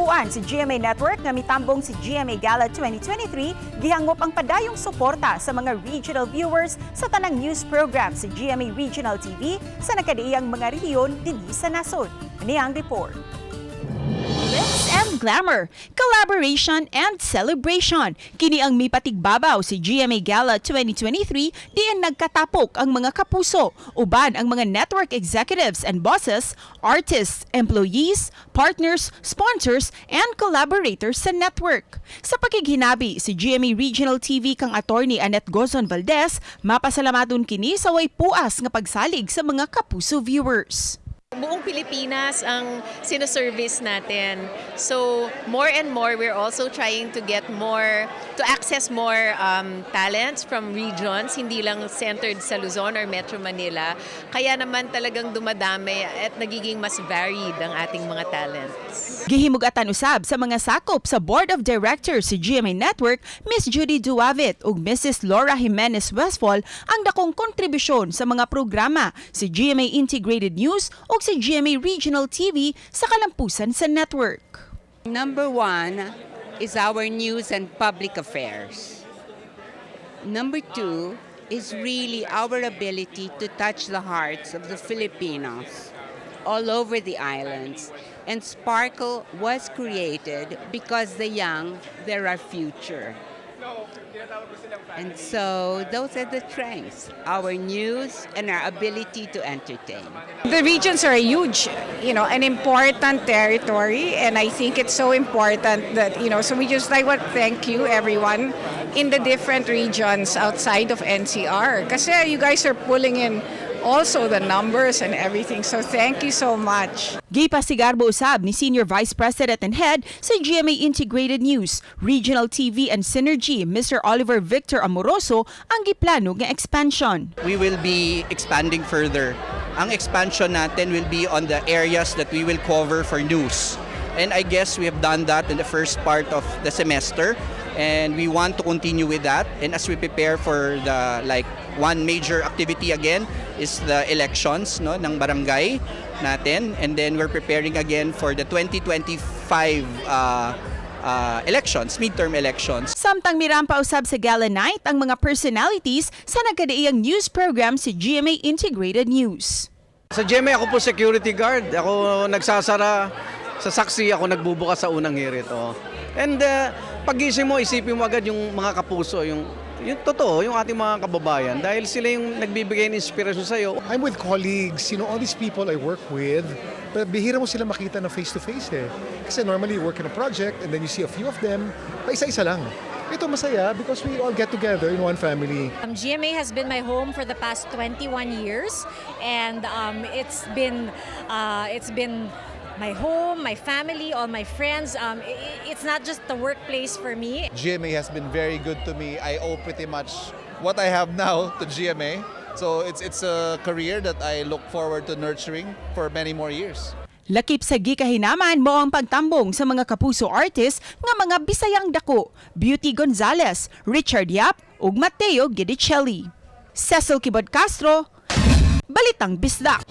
Daku'ng si GMA Network nga mitambong si GMA Gala 2023 gihangop ang padayong suporta sa mga regional viewers sa tanang news program sa GMA Regional TV sa nakadiiyang mga rehiyon dinhi sa nasod. Ani ang report. Glitz and glamour, collaboration and celebration. Kini ang mipatigbabaw si GMA Gala 2023 diyan nagkatapok ang mga kapuso, uban ang mga network executives and bosses, artists, employees, partners, sponsors, and collaborators sa network. Sa pakighinabi si GMA Regional TV kang attorney Annette Gozon Valdez, mapasalamaton kini sa way puas nga pagsalig sa mga kapuso viewers. Buong Pilipinas ang sinaservice natin. So more and more, we're also trying to get more, to access more talents from regions, hindi lang centered sa Luzon or Metro Manila. Kaya naman talagang dumadami at nagiging mas varied ang ating mga talents. Gihimugatan usab sa mga sakop sa Board of Directors si GMA Network, Miss Judy Duavit ug Mrs. Laura Jimenez Westfall ang dakong kontribusyon sa mga programa si GMA Integrated News ug si GMA Regional TV sa kalampusan sa network. Number one is our news and public affairs. Number two is really our ability to touch the hearts of the Filipinos all over the islands. And Sparkle was created because the young, they're our future. And so those are the strengths, our news and our ability to entertain. The regions are a huge, an important territory, and I think it's so important that, so we just like to thank you everyone in the different regions outside of NCR. Kasi you guys are pulling in also the numbers and everything. So thank you so much. Gipasigarbo usab ni Senior Vice President and Head sa GMA Integrated News, Regional TV and Synergy, Mr. Oliver Victor Amoroso, ang giplano nga expansion. We will be expanding further. Ang expansion natin will be on the areas that we will cover for news. And I guess we have done that in the first part of the semester. And we want to continue with that. And as we prepare for the one major activity again is the elections ng barangay natin. And then we're preparing again for the 2025 elections, midterm elections. Samtang mirampa usab sa Gala Night ang mga personalities sa nagkadaiyang news program si GMA Integrated News. Sa GMA ako po security guard. Ako nagsasara sa saksi, ako nagbubukas sa unang hirit. And pag-gising mo, isipin mo agad yung mga kapuso, yung totoo, yung ating mga kababayan. Dahil sila yung nagbibigay ng inspirasyon sa'yo. I'm with colleagues, all these people I work with, but bihira mo sila makita na face-to-face eh. Kasi normally you work in a project and then you see a few of them, isa-isa lang. Ito masaya because we all get together in one family. GMA has been my home for the past 21 years, and it's been my home, my family, all my friends. It's not just the workplace for me. GMA has been very good to me. I owe pretty much what I have now to GMA. So it's a career that I look forward to nurturing for many more years. Lakip sa gikahinaman mo ang pagtambong sa mga kapuso artists nga mga Bisayang dako, Beauty Gonzalez, Richard Yap ug Mateo Gidicelli. Cecil Quibod-Castro, Balitang Bisdak.